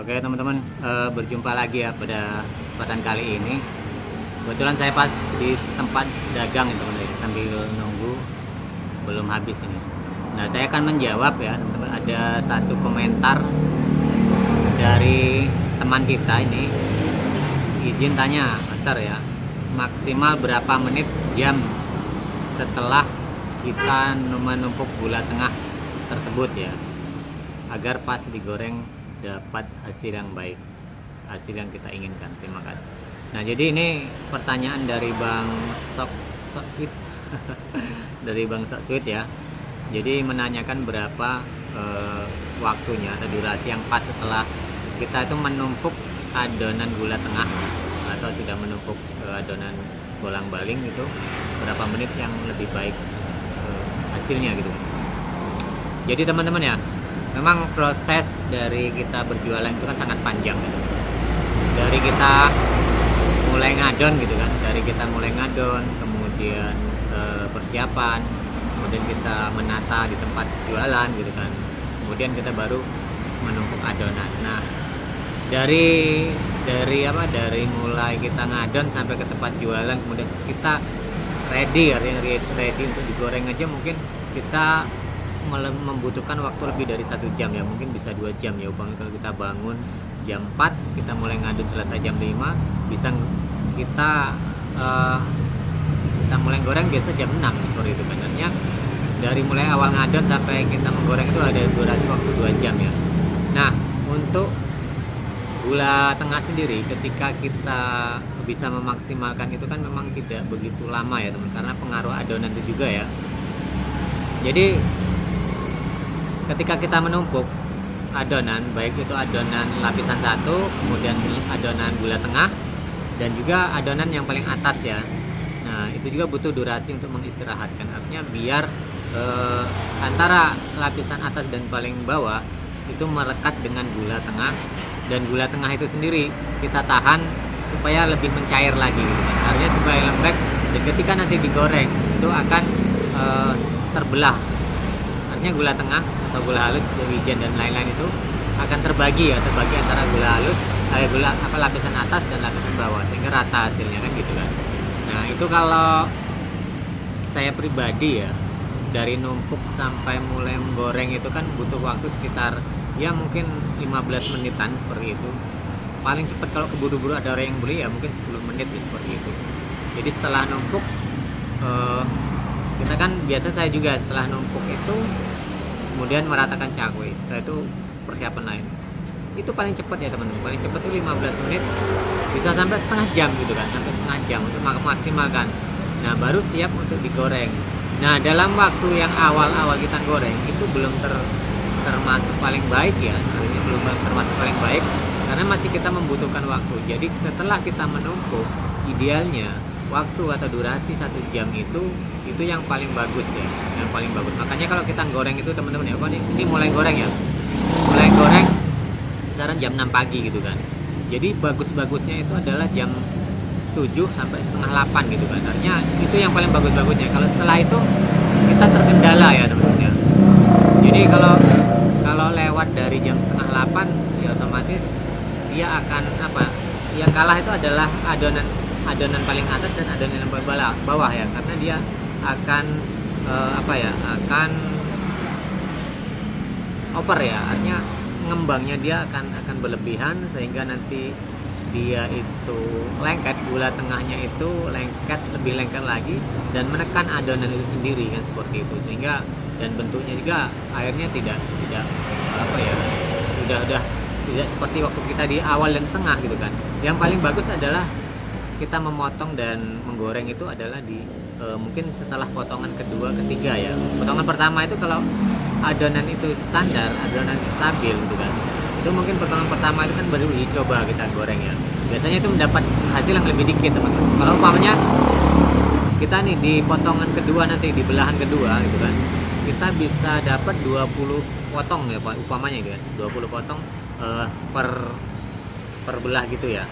Oke teman-teman, berjumpa lagi ya pada kesempatan kali ini. Kebetulan saya pas di tempat dagang ya teman-teman, sambil nunggu belum habis ini. Nah, saya akan menjawab ya teman-teman. Ada satu komentar dari teman kita ini, izin tanya Master ya, maksimal berapa menit jam setelah kita menumpuk gula tengah tersebut ya, agar pas digoreng dapat hasil yang baik, hasil yang kita inginkan. Terima kasih. Nah, jadi ini pertanyaan dari Bang Sok Sweet dari Bang Sok Sweet ya. Jadi menanyakan berapa waktunya atau durasi yang pas setelah kita itu menumpuk adonan gula tengah atau sudah menumpuk adonan bolang-baling itu, berapa menit yang lebih baik hasilnya gitu. Jadi teman-teman ya, memang proses dari kita berjualan itu kan sangat panjang gitu. Dari kita mulai ngadon gitu kan, kemudian persiapan, kemudian kita menata di tempat jualan gitu kan, kemudian kita baru menumpuk adonan. Nah, dari mulai kita ngadon sampai ke tempat jualan, kemudian kita ready untuk digoreng aja mungkin kita membutuhkan waktu lebih dari 1 jam ya, mungkin bisa 2 jam ya Bang. Kalau kita bangun jam 4, kita mulai ngadon selesai jam 5, bisa kita mulai goreng biasa jam 6 seperti itu. Sebenarnya dari mulai awal ngadon sampai kita menggoreng itu ada durasi waktu 2 jam ya. Nah, untuk gula tengah sendiri ketika kita bisa memaksimalkan itu kan memang tidak begitu lama ya teman, karena pengaruh adonan itu juga ya. Jadi ketika kita menumpuk adonan, baik itu adonan lapisan 1, kemudian adonan gula tengah, dan juga adonan yang paling atas ya. Nah, itu juga butuh durasi untuk mengistirahatkan. Artinya biar antara lapisan atas dan paling bawah itu merekat dengan gula tengah, dan gula tengah itu sendiri kita tahan supaya lebih mencair lagi gitu kan. Artinya supaya lembek, dan ketika nanti digoreng itu akan terbelah. Artinya gula tengah atau gula halus, wijen dan lain-lain itu akan terbagi antara gula halus, lapisan atas dan lapisan bawah, sehingga rata hasilnya kan gitu kan. Nah, itu kalau saya pribadi ya, dari numpuk sampai mulai menggoreng itu kan butuh waktu sekitar ya mungkin 15 menitan seperti itu. Paling cepat kalau keburu-buru ada orang yang beli ya mungkin 10 menit ya, seperti itu. Jadi setelah numpuk kita kan biasa, saya juga setelah numpuk itu kemudian meratakan cakwe, setelah itu persiapan lain. Itu paling cepat ya teman-teman, paling cepat itu 15 menit, bisa sampai setengah jam gitu kan, sampai setengah jam untuk maksimalkan. Nah, baru siap untuk digoreng. Nah, dalam waktu yang awal-awal kita goreng itu belum termasuk paling baik ya, artinya belum termasuk paling baik karena masih kita membutuhkan waktu. Jadi setelah kita menumpuk, idealnya waktu atau durasi 1 jam itu yang paling bagus ya, yang paling bagus. Makanya kalau kita goreng itu teman-teman ya, ini mulai goreng ya, mulai goreng kisaran jam 6 pagi gitu kan. Jadi bagus-bagusnya itu adalah jam 7 sampai setengah 8 gitu kan. Artinya itu yang paling bagus-bagusnya. Kalau setelah itu kita terkendala ya teman-teman ya. Jadi kalau lewat dari jam setengah 8 ya otomatis dia akan yang kalah itu adalah adonan paling atas dan adonan yang paling bawah ya, karena dia akan akan over ya, artinya ngembangnya dia akan berlebihan, sehingga nanti dia itu lengket, gula tengahnya itu lebih lengket lagi dan menekan adonan itu sendiri kan, seperti itu. Sehingga dan bentuknya juga airnya tidak udah tidak seperti waktu kita di awal dan tengah gitu kan. Yang paling bagus adalah kita memotong dan menggoreng itu adalah di mungkin setelah potongan kedua, ketiga ya. Potongan pertama itu kalau adonan itu standar, adonan stabil gitu kan, itu mungkin potongan pertama itu kan baru uji coba kita goreng ya. Biasanya itu mendapat hasil yang lebih dikit teman-teman. Kalau umpamanya kita nih di potongan kedua, nanti di belahan kedua gitu kan, kita bisa dapat 20 potong ya Pak, umpamanya gitu kan, 20 potong per belah gitu ya.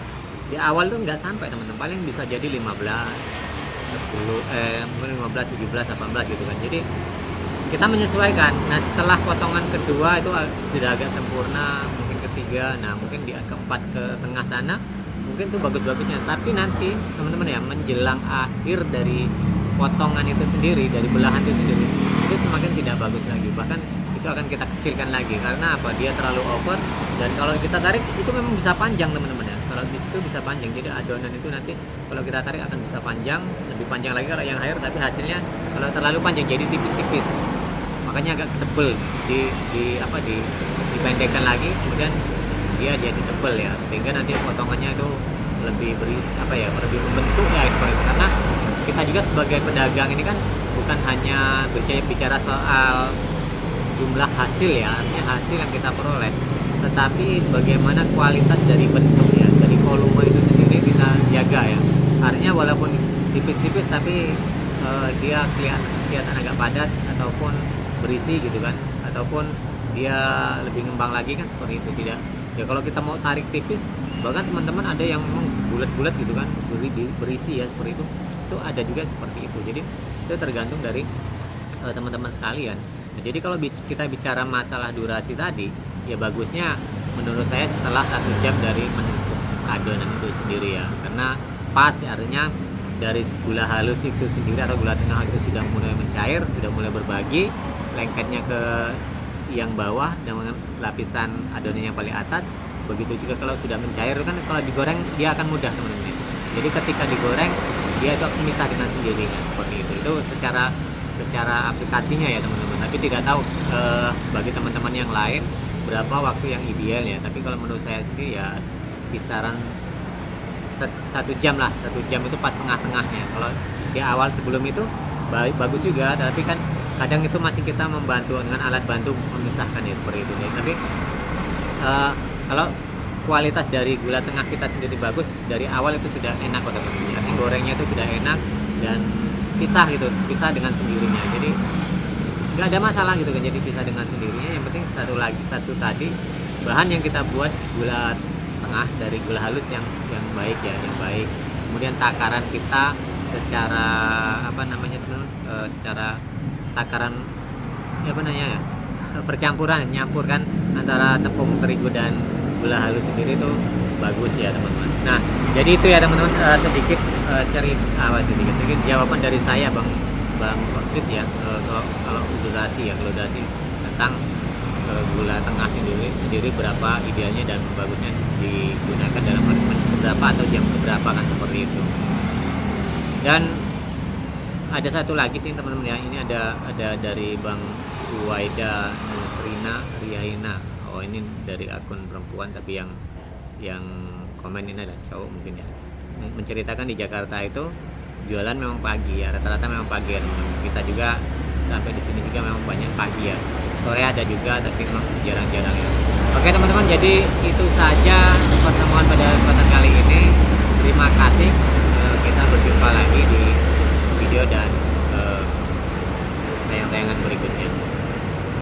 Di awal tuh nggak sampai teman-teman, paling bisa jadi 15, 17, 18 gitu kan. Jadi kita menyesuaikan. Nah, setelah potongan kedua itu sudah agak sempurna, mungkin ketiga ketiga, nah mungkin di keempat ke tengah sana mungkin tuh bagus-bagusnya. Tapi nanti teman-teman ya, menjelang akhir dari potongan itu sendiri, dari belahan itu sendiri, itu semakin tidak bagus lagi, bahkan itu akan kita kecilkan lagi. Karena apa? Dia terlalu over, dan kalau kita tarik itu memang bisa panjang teman-teman ya, kalau itu bisa panjang. Jadi adonan itu nanti kalau kita tarik akan bisa panjang, lebih panjang lagi kalau yang higher, tapi hasilnya kalau terlalu panjang jadi tipis-tipis, makanya agak tebel, dipendekkan lagi, kemudian dia jadi tebel ya, sehingga nanti potongannya itu lebih lebih membentuk ya seperti itu. Karena kita juga sebagai pedagang ini kan bukan hanya bicara soal jumlah hasil ya, artinya hasil yang kita peroleh, tetapi bagaimana kualitas dari bentuk ya, dari volume itu sendiri kita jaga ya. Artinya walaupun tipis-tipis tapi dia kelihatan agak padat ataupun berisi gitu kan, ataupun dia lebih ngembang lagi kan, seperti itu. Tidak ya, kalau kita mau tarik tipis, bahkan teman-teman ada yang memang bulat-bulat gitu kan, berisi ya seperti itu ada juga seperti itu. Jadi itu tergantung dari teman-teman sekalian. Nah, jadi kalau kita bicara masalah durasi tadi, ya bagusnya menurut saya setelah 1 jam dari menumpuk adonan itu sendiri ya, karena pas artinya dari gula halus itu sendiri atau gula tengah itu sudah mulai mencair, sudah mulai berbagi lengketnya ke yang bawah dengan lapisan adonan yang paling atas. Begitu juga kalau sudah mencair kan, kalau digoreng dia akan mudah teman-teman. Jadi ketika digoreng dia itu akan misah dengan sendirinya seperti itu. Itu secara aplikasinya ya teman-teman. Tapi tidak tahu bagi teman-teman yang lain berapa waktu yang ideal ya. Tapi kalau menurut saya sendiri ya kisaran 1 jam lah. 1 jam itu pas tengah-tengahnya. Kalau di awal sebelum itu bagus juga, tapi kan kadang itu masih kita membantu dengan alat bantu memisahkan ya seperti itu. Tapi kalau kualitas dari gula tengah kita sendiri bagus, dari awal itu sudah enak kok teman-teman. Artinya gorengnya itu sudah enak dan pisah dengan sendirinya. Jadi nggak ada masalah gitu kan, jadi pisah dengan sendirinya. Yang penting satu tadi bahan yang kita buat gula tengah dari gula halus yang baik ya, yang baik. Kemudian takaran kita secara secara takaran percampuran, nyampurkan antara tepung terigu dan gula halus sendiri itu bagus ya teman-teman. Nah, jadi itu ya teman-teman, sedikit jawaban dari saya Bang Orsid ya, kalau durasi tentang gula tengah sendiri berapa idealnya dan bagusnya digunakan dalam berapa atau jam berapa kan, seperti itu. Dan ada satu lagi sih teman-teman ya, ini ada dari Bang Uwaida Nusrina Riaina. Oh, ini dari akun perempuan, tapi yang komen ini ada cowok mungkin ya. Menceritakan di Jakarta itu jualan memang pagi ya, rata-rata memang pagi ya teman-teman. Kita juga sampai di sini juga memang banyak pagi ya. Sore ada juga, tapi memang jarang-jarang ya. Oke teman-teman, jadi itu saja pertemuan pada kesempatan kali ini. Terima kasih.